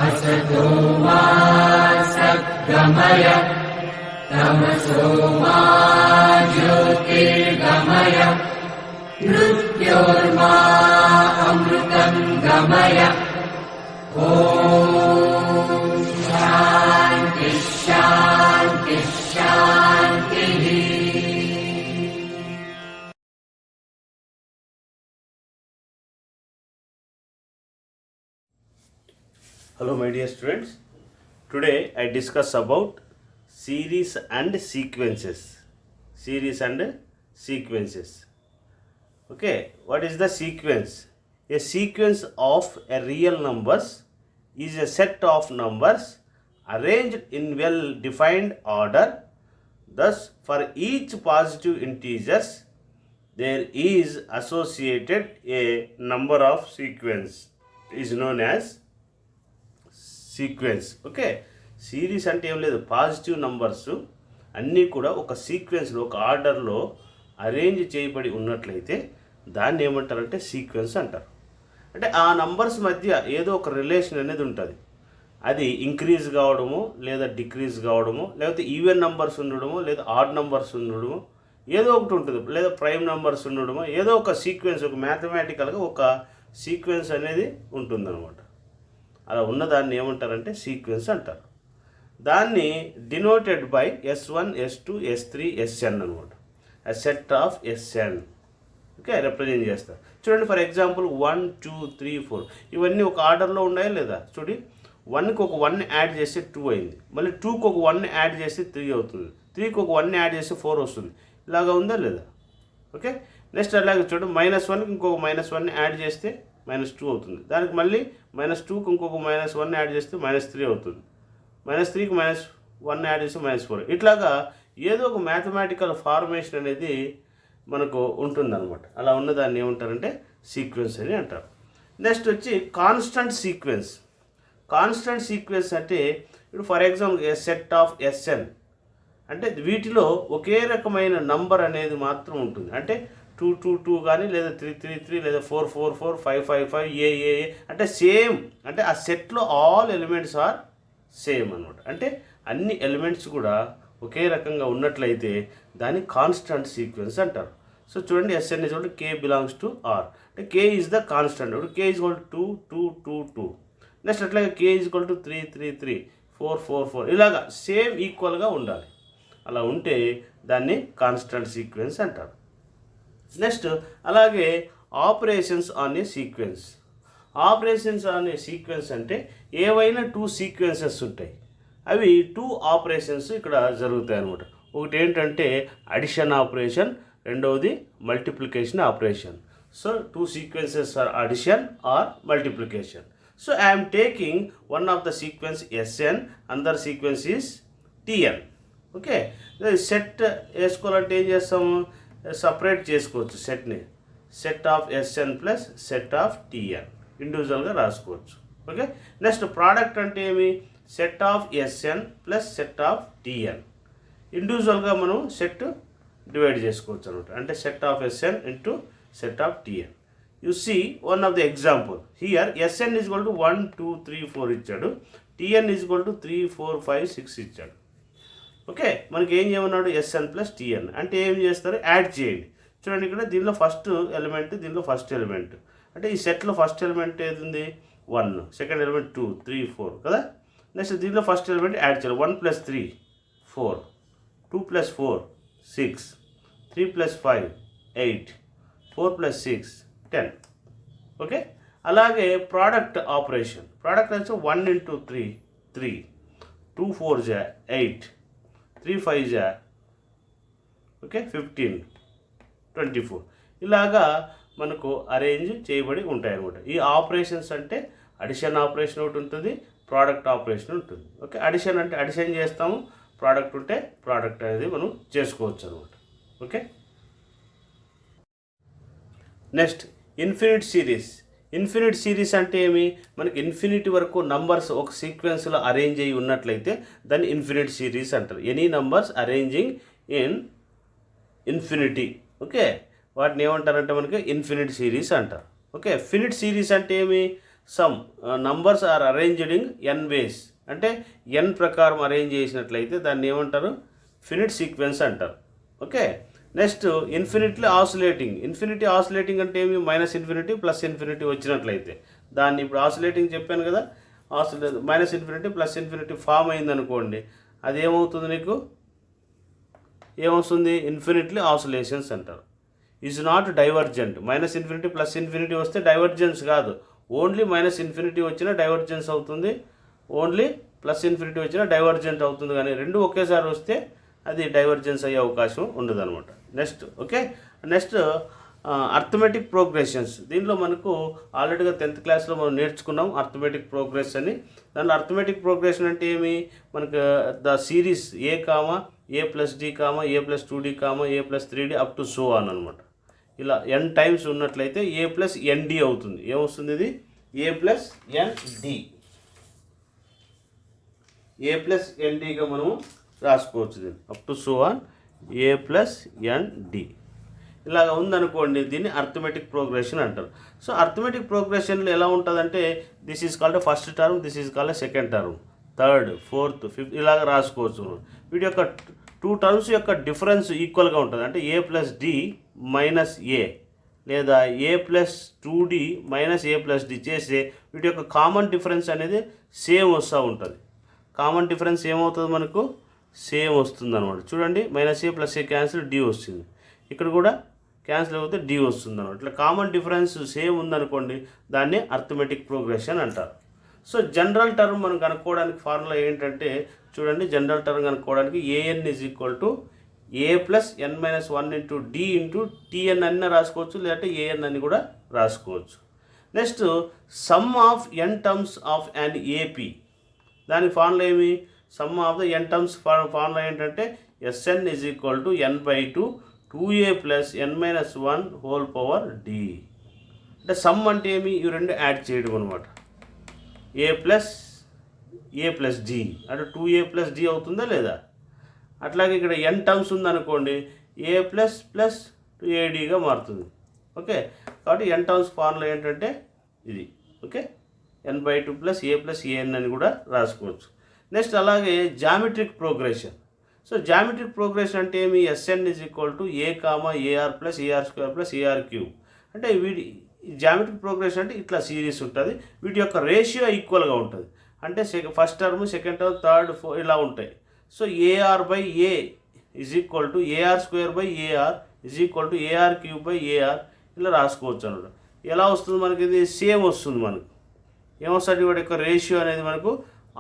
असतो मा सद्गमय तमसो मा ज्योतिर्गमय मृत्योर्मा अमृतं गमय ॐ शान्ति शान्ति शान्तिः. Hello my dear students, today I discuss about series and sequences. Okay, what is the sequence? A sequence of a real numbers is a set of numbers arranged in well defined order. Thus for each positive integers there is associated a number of sequence is known as sequence. Okay, series అంటే ఏం లేదు, positive numbers అన్నీ కూడా ఒక సీక్వెన్స్లో ఒక ఆర్డర్లో arrange చేయబడి ఉన్నట్లయితే దాన్ని ఏమంటారంటే సీక్వెన్స్ అంటారు. అంటే ఆ నంబర్స్ మధ్య ఏదో ఒక రిలేషన్ అనేది ఉంటుంది. అది ఇంక్రీజ్ కావడము లేదా డిక్రీజ్ కావడము, లేకపోతే ఈవెన్ నంబర్స్ ఉండడము లేదా ఆడ్ నంబర్స్ ఉండడము, ఏదో ఒకటి ఉంటుంది, లేదా ప్రైమ్ నంబర్స్ ఉండడము, ఏదో ఒక సీక్వెన్స్, ఒక మ్యాథమెటికల్గా ఒక సీక్వెన్స్ అనేది ఉంటుందన్నమాట. అలా ఉన్నదాన్ని ఏమంటారంటే సీక్వెన్స్ అంటారు. దాన్ని denoted by S1 S2 S3 SN అనమాట. a set of SN. Okay, represent చేస్తారు. చూడండి, ఫర్ ఎగ్జాంపుల్ 1 2 3 4 ఇవన్నీ ఒక ఆర్డర్లో ఉన్నాయా లేదా చూడండి. 1కి ఒక 1 యాడ్ చేస్తే 2 అయింది, మళ్ళీ 2కి ఒక 1 యాడ్ చేస్తే 3 అవుతుంది, 3కి ఒక 1 యాడ్ చేస్తే 4 వస్తుంది. ఇలాగా ఉందా లేదా? ఓకే, నెక్స్ట్ అలాగే చూడండి, -1కి ఇంకొక -1 యాడ్ చేస్తే -2 అవుతుంది, దానికి మళ్ళీ -2కి ఇంకొక -1 యాడ్ చేస్తే -3 అవుతుంది, -3కి -1 యాడ్ చేస్తే -4. ఇట్లాగా ఏదో ఒక మ్యాథమెటికల్ ఫార్మేషన్ అనేది మనకు ఉంటుందన్నమాట. అలా ఉన్నదాన్ని ఏమంటారంటే సీక్వెన్స్ అని అంటారు. నెక్స్ట్ వచ్చి కాన్స్టెంట్ సీక్వెన్స్. కాన్స్టెంట్ సీక్వెన్స్ అంటే ఇప్పుడు for example A set of SN అంటే వీటిలో ఒకే రకమైన నంబర్ అనేది మాత్రం ఉంటుంది. అంటే 2 2 2 కానీ లేదా 3 3 3 లేదా 4 4 4 5 5 5 ఏ అంటే సేమ్, అంటే ఆ సెట్లో ఆల్ ఎలిమెంట్స్ ఆర్ సేమ్ అనమాట. అంటే అన్ని ఎలిమెంట్స్ కూడా ఒకే రకంగా ఉన్నట్లయితే దాన్ని కాన్స్టెంట్ సీక్వెన్స్ అంటారు. సో చూడండి, SN is equal to K belongs to R, అంటే K ఈజ్ ద కాన్స్టెంట్. ఇప్పుడు K is equal to 2 2 2 2. Next అట్లాగే K ఈజ్ ఈక్వల్ టు 3 3 3 4 4 4 ఇలాగా సేమ్ ఈక్వల్గా ఉండాలి. అలా ఉంటే దాన్ని కాన్స్టెంట్ సీక్వెన్స్ అంటారు. నెక్స్ట్ అలాగే operations on a sequence. Operations on a sequence అంటే ఏవైనా 2 సీక్వెన్సెస్ ఉంటాయి, అవి 2 ఆపరేషన్స్ ఇక్కడ జరుగుతాయి అనమాట. ఒకటి ఏంటంటే అడిషన్ ఆపరేషన్, రెండవది multiplication operation. So 2 sequences are addition or multiplication. So I'm taking one of the sequence SN, another sequence is TN. Okay, set వేసుకోవాలంటే ఏం చేస్తాము, సపరేట్ చేసుకోవచ్చు సెట్ని. Set of SN plus set of TN ఇండివిజువల్గా రాసుకోవచ్చు. Okay, next product అంటే ఏమి, set of SN plus set of TN ఇండివిజువల్గా మనం సెట్ డివైడ్ చేసుకోవచ్చు అనమాట. అంటే set of SN into set of TN. You see one of the example here. SN is equal to 1 2 3 4 ఇచ్చాడు, TN ఈజ్ ఈక్వల్ టు 3 4 5 6 ఇచ్చాడు. Okay, మనకి ఏం చేయమన్నాడు, SN ప్లస్ TN అంటే ఏం చేస్తారు, యాడ్ చేయండి. చూడండి, ఇక్కడ దీనిలో ఫస్ట్ ఎలిమెంట్, దీనిలో ఫస్ట్ ఎలిమెంట్, అంటే ఈ సెట్లో ఫస్ట్ ఎలిమెంట్ ఏది ఉంది 1, సెకండ్ ఎలిమెంట్ 2 3 4 కదా. నెక్స్ట్ దీనిలో ఫస్ట్ ఎలిమెంట్ యాడ్ చేయాలి. 1 + 3 4, 2 + 4 6, 3 + 5 8, 4 + 6 10. ఓకే, అలాగే ప్రోడక్ట్ ఆపరేషన్. ప్రోడక్ట్ వచ్చి 1 × 3 3, 2 4 8, 3 5 ఓకే 15 24 ఇలాగా మనకు అరేంజ్ చేయబడి ఉంటాయి అన్నమాట. ఈ ఆపరేషన్స్ అంటే అడిషన్ ఆపరేషన్ ఒకటి ఉంటుంది, ప్రోడక్ట్ ఆపరేషన్ ఉంటుంది. ఓకే, అడిషన్ అంటే అడిషన్ చేస్తాము, ప్రోడక్ట్ ఉంటే ప్రోడక్ట్ అనేది మనం చేసుకోవచ్చు అనమాట. Okay, next infinite series. Infinite series అంటే ఏమి, మనకి ఇన్ఫినిటీ వరకు నంబర్స్ ఒక సీక్వెన్స్లో అరేంజ్ అయ్యి ఉన్నట్లయితే దాన్ని ఇన్ఫినిట్ సిరీస్ అంటారు. Any numbers arranging in infinity. Okay, వాటిని ఏమంటారంటే మనకి ఇన్ఫినిట్ సిరీస్ అంటారు. ఓకే, ఫినిట్ సిరీస్ అంటే ఏమి? Some numbers are arranged in N ways, అంటే ఎన్ ప్రకారం అరేంజ్ చేసినట్లయితే దాన్ని ఏమంటారు? ఫినిట్ సీక్వెన్స్ అంటారు. Okay, next infinitely oscillating. Infinity oscillating అంటే ఏమి? మైనస్ ఇన్ఫినిటీ ప్లస్ ఇన్ఫినిటీ వచ్చినట్లయితే దాన్ని ఇప్పుడు ఆసిలేటింగ్ చెప్పాను కదా, minus infinity plus infinity form అయిందనుకోండి, అది ఏమవుతుంది నీకు? ఏమొస్తుంది? ఇన్ఫినిట్లీ ఆసిలేషన్స్ అంటారు. Is not divergent. Minus infinity plus infinity వస్తే డైవర్జెన్స్ కాదు, ఓన్లీ మైనస్ ఇన్ఫినిటీ వచ్చినా డైవర్జెన్స్ అవుతుంది, ఓన్లీ ప్లస్ ఇన్ఫినిటీ వచ్చినా డైవర్జెంట్ అవుతుంది. కానీ రెండు ఒకేసారి వస్తే అది డైవర్జెన్స్ అయ్యే అవకాశం ఉండదు అనమాట. Next okay, next arithmetic progressions. దీనిలో మనకు ఆల్రెడీగా 10th క్లాస్లో మనం నేర్చుకున్నాం అర్థమెటిక్ ప్రోగ్రెస్ అని. దాంట్లో అర్థమెటిక్ ప్రోగ్రెషన్ అంటే ఏమి? మనకు the series A comma A plus D comma A plus 2d comma A plus 3d up to so on అనమాట. ఇలా n టైమ్స్ ఉన్నట్లయితే ఏ ప్లస్ ఎన్డి అవుతుంది. ఏమొస్తుంది ఇది? A plus ND. A plus ఎన్డిగా మనము రాసుకోవచ్చు దీన్ని, up to so on A plus ND. ఇలాగ ఉందనుకోండి, దీన్ని అర్థమెటిక్ ప్రోగ్రెషన్ అంటారు. సో అర్థమెటిక్ ప్రోగ్రెషన్లో ఎలా ఉంటుందంటే this is called first term, this is called second term, third, fourth, fifth ఇలాగ రాసుకోవచ్చు. వీటి యొక్క 2 టర్మ్స్ యొక్క డిఫరెన్స్ ఈక్వల్గా ఉంటుంది. అంటే ఏ ప్లస్ డి మైనస్ ఏ, లేదా ఏ ప్లస్ 2d మైనస్ ఏ ప్లస్ డి చేస్తే వీటి యొక్క కామన్ డిఫరెన్స్ అనేది సేమ్ వస్తూ ఉంటుంది. కామన్ డిఫరెన్స్ ఏమవుతుంది మనకు? సేమ్ వస్తుంది అనమాట. చూడండి, మైనస్ ఏ ప్లస్ ఏ క్యాన్సిల్, డి వస్తుంది. ఇక్కడ కూడా క్యాన్సిల్ అయిపోతే డి వస్తుంది అనమాట. ఇట్లా కామన్ డిఫరెన్స్ సేమ్ ఉందనుకోండి, దాన్ని అర్థమెటిక్ ప్రోగ్రెషన్ అంటారు. సో జనరల్ టర్మ్ మనం కనుక్కోవడానికి ఫార్ములా ఏంటంటే చూడండి, జనరల్ టర్మ్ కనుక్కోవడానికి AN is equal to A plus N minus 1 into D into TN అన్న రాసుకోవచ్చు, లేదంటే ఏఎన్ అని కూడా రాసుకోవచ్చు. Next sum of N terms of an AP. దాని ఫార్ములా ఏమి? Sum of the N terms formula ఏంటంటే SN is equal to n/2 2a plus n minus 1 whole power D. అంటే సమ్ అంటే ఏమి? ఇవి రెండు యాడ్ చేయడం అనమాట. ఏ ప్లస్ డి అంటే 2a ప్లస్ డి అవుతుందా లేదా? అట్లాగే ఇక్కడ ఎన్ టర్మ్స్ ఉందనుకోండి, ఏ ప్లస్ ప్లస్ 2ad మారుతుంది. ఓకే, కాబట్టి ఎన్ టర్మ్స్ ఫార్ములా ఏంటంటే ఇది. Okay, n/2 plus A plus AN అని కూడా రాసుకోవచ్చు. నెక్స్ట్ అలాగే geometric progression. So geometric progression అంటే ఏమి? SN is equal to A comma AR plus AR square plus AR cube. అంటే వీటి జామెట్రిక్ ప్రోగ్రెషన్ అంటే ఇట్లా సిరీస్ ఉంటుంది, వీటి యొక్క రేషియో ఈక్వల్గా ఉంటుంది. అంటే first term, second term, third, fourth ఇలా ఉంటాయి. So AR by A is equal to AR square by AR is equal to AR cube by AR ఇలా రాసుకోవచ్చు అన్నమాట. ఎలా వస్తుంది మనకి? ఇది సేమ్ వస్తుంది. మనకు ఏమొస్తుంది? వాటి యొక్క రేషియో అనేది మనకు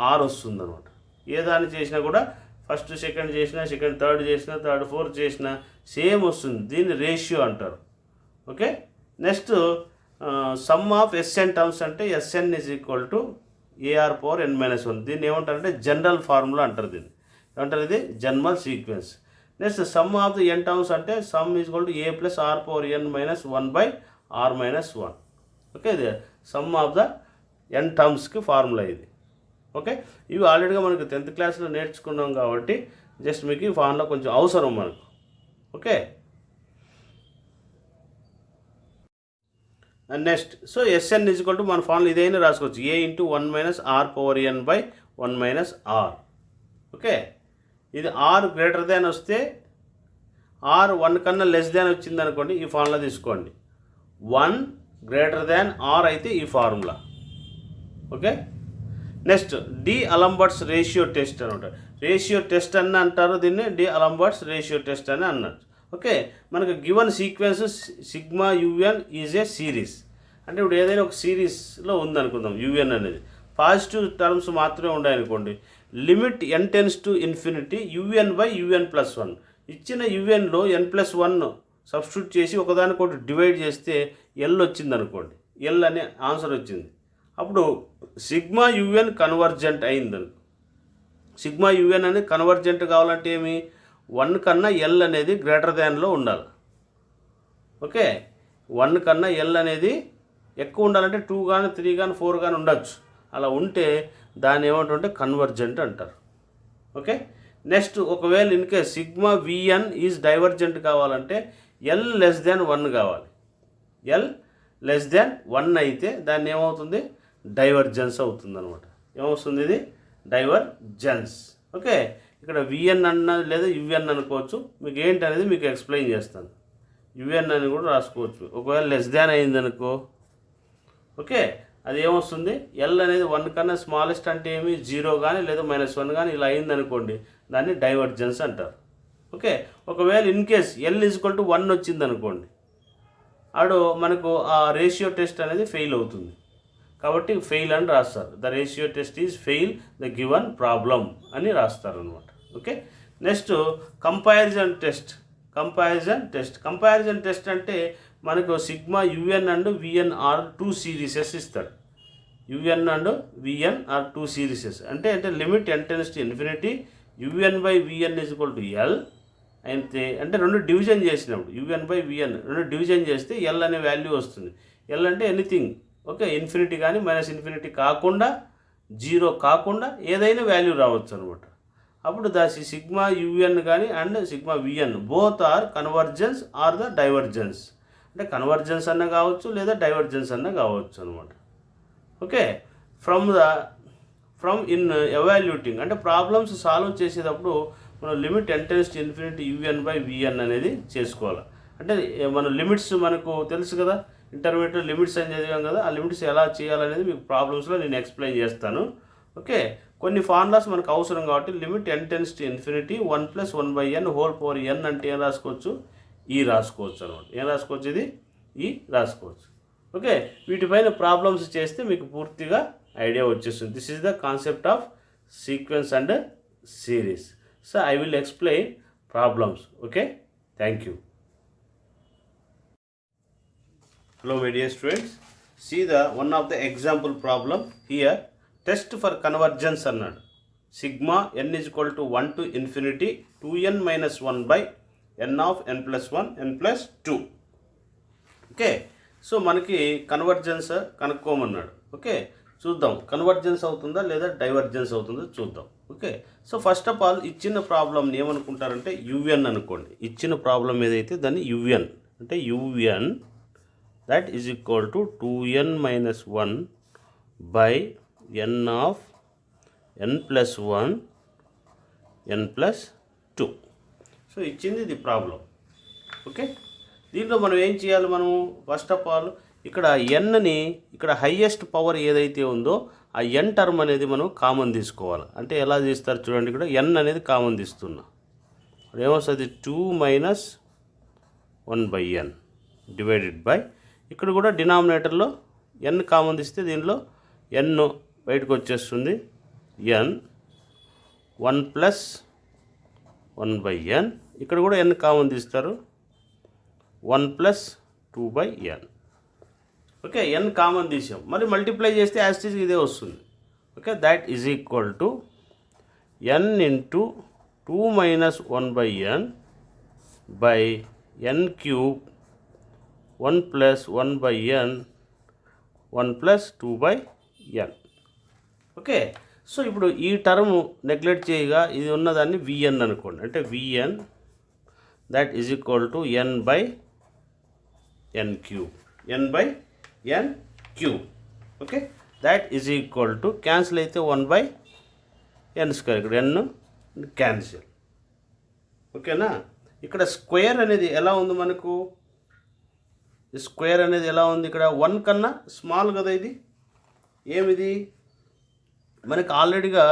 ఆర్ వస్తుంది అనమాట. ఏ దాన్ని చేసినా కూడా ఫస్ట్ సెకండ్ చేసినా, సెకండ్ థర్డ్ చేసినా, థర్డ్ ఫోర్త్ చేసినా సేమ్ వస్తుంది. దీన్ని రేషియో అంటారు. Okay, next sum of SN terms అంటే SN is equal to AR power n minus 1. దీన్ని ఏమంటారంటే జనరల్ ఫార్ములా అంటారు. దీన్ని ఏమంటారు? ఇది general sequence. Next sum of the N terms అంటే sum is equal to A plus R power n minus 1 by R minus 1. Okay, ఇది sum of the N టర్మ్స్కి formula ఇది. Okay, ఇవి ఆల్రెడీగా మనకు 10th క్లాస్లో నేర్చుకున్నాం కాబట్టి జస్ట్ మీకు ఈ ఫార్ములా కొంచెం అవసరం మనకు. Okay, and next so SN is equal to మన ఫార్ములా ఇదైనా రాసుకోవచ్చు, A into 1 minus R power n by 1 minus R. Okay, ఇది ఆర్ గ్రేటర్ దాన్ వస్తే, ఆర్ 1 కన్నా లెస్ దాన్ వచ్చింది అనుకోండి, ఈ ఫార్ములా తీసుకోండి. 1 గ్రేటర్ దాన్ ఆర్ అయితే ఈ formula. Okay, next D Alembert's ratio test అనమాట. రేషియో టెస్ట్ అని అంటారు దీన్ని, డి అలంబర్ట్స్ రేషియో టెస్ట్ అని అన్నారు. ఓకే, మనకు given sequence sigma UN is a series. అంటే ఇప్పుడు ఏదైనా ఒక సిరీస్లో ఉందనుకుందాం, యుఎన్ అనేది పాజిటివ్ టర్మ్స్ మాత్రమే ఉన్నాయనుకోండి. Limit n tends to infinity UN by UN plus 1. ఇచ్చిన యుఎన్లో n+1 సబ్స్టిట్యూట్ చేసి ఒకదానికొకటి డివైడ్ చేస్తే ఎల్ వచ్చింది అనుకోండి, ఎల్ అనే ఆన్సర్ వచ్చింది. అప్పుడు సిగ్మా యుఎన్ కన్వర్జెంట్ అయిందని. సిగ్మా యుఎన్ అనేది కన్వర్జెంట్ కావాలంటే ఏమి? 1 కన్నా ఎల్ అనేది గ్రేటర్ దాన్లో ఉండాలి. ఓకే, 1 కన్నా ఎల్ అనేది ఎక్కువ ఉండాలంటే 2 కానీ 3 కానీ 4 కానీ ఉండొచ్చు. అలా ఉంటే దాన్ని ఏమంటుంటే కన్వర్జెంట్ అంటారు. ఓకే, నెక్స్ట్ ఒకవేళ in case sigma VN is divergent కావాలంటే ఎల్ లెస్ దాన్ 1 కావాలి. ఎల్ లెస్ దాన్ 1 అయితే దాన్ని ఏమవుతుంది, డైవర్జెన్స్ అవుతుంది అనమాట. ఏమవుతుంది, ఇది డైవర్జెన్స్. ఓకే, ఇక్కడ విఎన్ అన్నది లేదా యుఎన్ అనుకోవచ్చు. మీకు ఏంటి అనేది మీకు ఎక్స్ప్లెయిన్ చేస్తాను. యుఎన్ అని కూడా రాసుకోవచ్చు. ఒకవేళ లెస్ దాన్ అయిందనుకో, ఓకే, అది ఏమొస్తుంది, ఎల్ అనేది 1 కన్నా స్మాలెస్ట్ అంటే ఏమి 0 కానీ లేదా -1 కానీ ఇలా అయిందనుకోండి, దాన్ని డైవర్జెన్స్ అంటారు. ఓకే, ఒకవేళ in case L equal to 1 వచ్చింది అనుకోండి, ఆడు మనకు ఆ రేషియో టెస్ట్ అనేది ఫెయిల్ అవుతుంది. కాబట్టి ఫెయిల్ అని రాస్తారు. The ratio test is fail the given problem అని రాస్తారు అనమాట. Okay, next comparison test. Comparison test అంటే మనకు sigma UN and VN are 2 serieses ఇస్తాడు. UN and VN are 2 serieses అంటే limit n tends to infinity UN/Vn = L అంటే రెండు division చేసినప్పుడు UN/Vn రెండు డివిజన్ చేస్తే L అనే వాల్యూ వస్తుంది. L అంటే ఎనీథింగ్, ఓకే, ఇన్ఫినిటీ కానీ -ఇన్ఫినిటీ కాకుండా 0 కాకుండా ఏదైనా వాల్యూ రావచ్చు అనమాట. అప్పుడు దాని సిగ్మా యుఎన్ కానీ and sigma VN both are convergence or the divergence. అంటే కన్వర్జెన్స్ అన్న కావచ్చు లేదా డైవర్జెన్స్ అన్న కావచ్చు అనమాట. ఓకే, ఫ్రమ్ ఇన్ ఎవాల్యూటింగ్ అంటే ప్రాబ్లమ్స్ సాల్వ్ చేసేటప్పుడు మనం లిమిట్ n → ఇన్ఫినిటీ UN/Vn అనేది చేసుకోవాలి. అంటే మన లిమిట్స్ మనకు తెలుసు కదా, ఇంటర్మీడియట్ లిమిట్స్ అని చదివాం కదా, ఆ లిమిట్స్ ఎలా చేయాలనేది మీకు ప్రాబ్లమ్స్లో నేను ఎక్స్ప్లెయిన్ చేస్తాను. ఓకే, కొన్ని ఫార్ములాస్ మనకు అవసరం కాబట్టి లిమిట్ n → ఇన్ఫినిటీ 1 + 1/n అంటే ఏం రాసుకోవచ్చు, ఈ రాసుకోవచ్చు అనమాట. ఏం రాసుకోవచ్చు, ఇది ఈ రాసుకోవచ్చు. ఓకే, వీటిపైన ప్రాబ్లమ్స్ చేస్తే మీకు పూర్తిగా ఐడియా వచ్చేస్తుంది. This is the concept of sequence and series. So I will explain problems. Okay, thank you. Hello my dear students, see the one of the example problem here. Test for convergence అన్నాడు. Sigma n = 1 to infinity 2n - 1/n of n + 1 n + 2. Okay, so మనకి convergence కనుక్కోమన్నాడు. Okay, చూద్దాం convergence అవుతుందా లేదా divergence అవుతుందో చూద్దాం. Okay, so first of all ఇచ్చిన ప్రాబ్లమ్ని ఏమనుకుంటారంటే యుఎన్ అనుకోండి. ఇచ్చిన ప్రాబ్లం ఏదైతే దాన్ని యుఎన్ అంటే UN that is equal to 2n - 1/n of n + 1 n + 2. So ఇచ్చింది ఇది ప్రాబ్లం. ఓకే, దీంట్లో మనం ఏం చేయాలి, మనం ఫస్ట్ ఆఫ్ ఆల్ ఇక్కడ ఎన్ని ఇక్కడ హైయెస్ట్ పవర్ ఏదైతే ఉందో ఆ ఎన్ టర్మ్ అనేది మనం కామన్ తీసుకోవాలి. అంటే ఎలా తీస్తారు చూడండి, ఇక్కడ ఎన్ అనేది కామన్ తీస్తున్నా, ఏమొస్తుంది 2 - 1/n డివైడెడ్ బై, ఇక్కడ కూడా డినామినేటర్లో ఎన్ కామన్ తీస్తే దీనిలో ఎన్ బయటకు వచ్చేస్తుంది, ఎన్ 1 + 1/n. ఇక్కడ కూడా ఎన్ కామన్ తీస్తారు 1 + 2/n. ఓకే, ఎన్ కామన్ తీసాం, మరి మల్టిప్లై చేస్తే యాజ్ ఇట్ ఈజ్ ఇదే వస్తుంది. Okay, that is equal to n × 2 - 1/n by n³ 1 + 1/n 1 + 2/n. Okay, so ఇప్పుడు ఈ టర్మ్ నెగ్లెక్ట్ చేయగా ఇది ఉన్నదాన్ని Vn అనుకోండి. అంటే Vn that is equal to n/n³. n/n³. Okay, that is equal to cancel అయితే 1/n². ఇక్కడ n క్యాన్సిల్. ఓకేనా, ఇక్కడ స్క్వేర్ అనేది ఎలా ఉంది, మనకు స్క్వేర్ అనేది ఎలా ఉంది, ఇక్కడ 1 కన్నా స్మాల్ కదా, ఇది ఏమిది మనకు ఆల్రెడీగా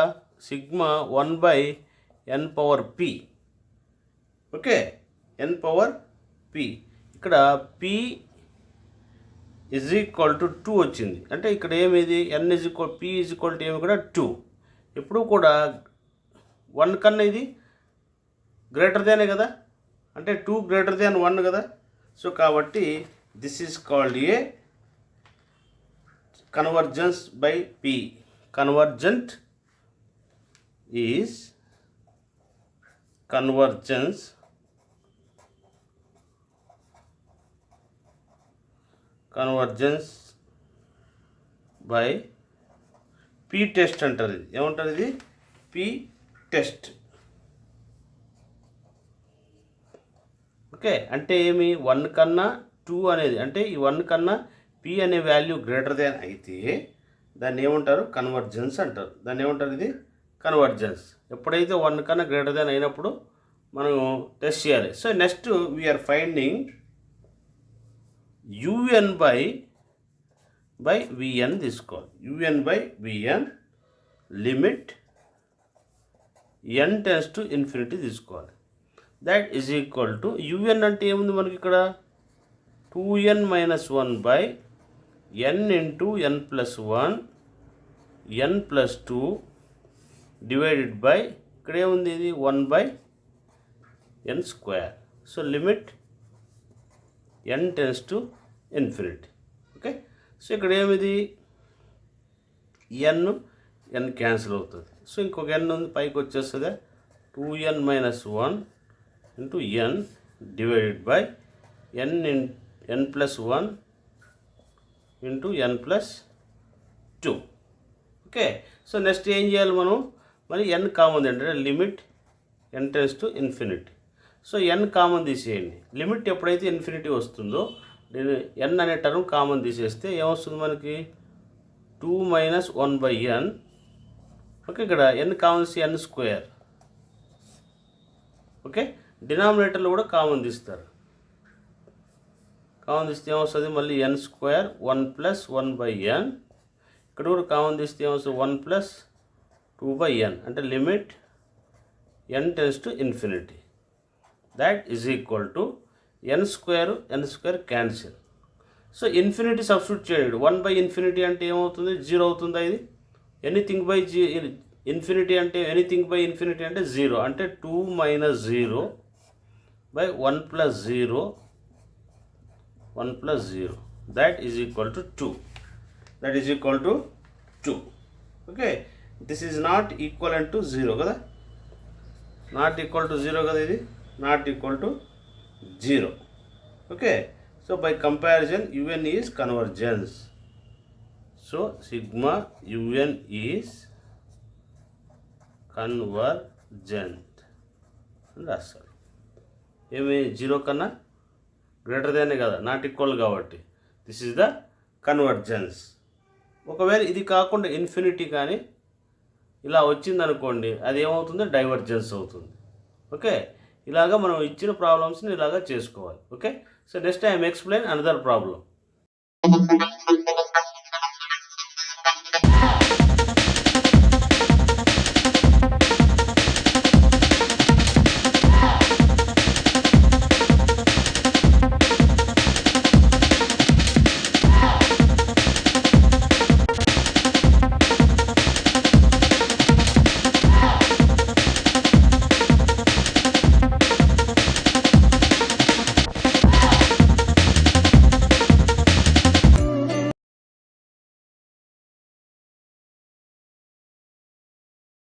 సిగ్మా 1/n⁻p. ఓకే, n⁻p ఇక్కడ p = 2 వచ్చింది. అంటే ఇక్కడ ఏమిది n p = ఏమి కూడా 2. ఎప్పుడు కూడా 1 కన్నా ఇది గ్రేటర్ దానే కదా, అంటే 2 > 1 కదా. సో కాబట్టి this is called a convergence by p. Convergent is convergence by p test అంటారు. ఇది ఏమంటారు, ఇది p టెస్ట్. ఓకే, అంటే ఏమి 1 కన్నా 2 అనేది అంటే ఈ 1 కన్నా పి అనే వాల్యూ గ్రేటర్ దాన్ అయితే దాన్ని ఏమంటారు? కన్వర్జెన్స్ అంటారు. దాన్ని ఏమంటారు? ఇది కన్వర్జెన్స్. ఎప్పుడైతే 1 కన్నా గ్రేటర్ దాన్ అయినప్పుడు మనం టెస్ట్ చేయాలి. So next we are finding UN by VN తీసుకోవాలి. UN by VN limit n tends to infinity తీసుకోవాలి. That is equal to UN అంటే ఏముంది మనకి ఇక్కడ? 2n - 1 by n into n plus 1 n plus 2 divided by ఇక్కడ ఏముంది? ఇది 1 by n square. So limit n tends to infinity. Okay, so ఇక్కడ ఏమిది? n క్యాన్సిల్ అవుతుంది. సో ఇంకొక n ఉంది, పైకి వచ్చేస్తుంది. 2n - 1 into n divided by n plus 1 into n plus 2. Okay, so next ఏం చేయాలి మనం? మరి n కామన్ అంటే limit n tends to infinity. So n common తీసేయండి. లిమిట్ ఎప్పుడైతే ఇన్ఫినిటీ వస్తుందో నేను n అనే టర్మ్ కామన్ తీసేస్తే ఏమొస్తుంది మనకి? 2 - 1 బై n. ఓకే, ఇక్కడ n కామన్ తీసి n స్క్వేర్. ఓకే, డినామినేటర్లో కూడా కామన్ తీస్తారు. కామన్ తీస్తే ఏమొస్తుంది? మళ్ళీ n square 1 plus 1 by n. ఇక్కడ కూడా కామన్ తీస్తే ఏమొస్తుంది? 1 ప్లస్ 2 బై n. అంటే limit n tends to infinity. That is equal to n square cancel. So infinity substitute చేయండి. 1 బై ఇన్ఫినిటీ అంటే ఏమవుతుంది? 0 అవుతుందా? ఇది ఎనీథింగ్ బై ఇన్ఫినిటీ అంటే ఎనీథింగ్ బై ఇన్ఫినిటీ అంటే 0. అంటే 2 - 0 by 1 plus 0 that is equal to 2. Okay, this is not equal to 0 కదా? Not equal to 0 కదా? ఇది not equal to 0. Okay, so by comparison UN is convergence. So sigma UN is convergent అని రాస్తారు. ఏమి? 0 కన్నా greater దానే కదా, not equal కాబట్టి this is the convergence. ఒకవేళ ఇది కాకుండా ఇన్ఫినిటీ కానీ ఇలా వచ్చిందనుకోండి, అది ఏమవుతుంది? డైవర్జెన్స్ అవుతుంది. ఓకే, ఇలాగా మనం ఇచ్చిన ప్రాబ్లమ్స్ని ఇలాగా చేసుకోవాలి. Okay, so next I M explain another problem.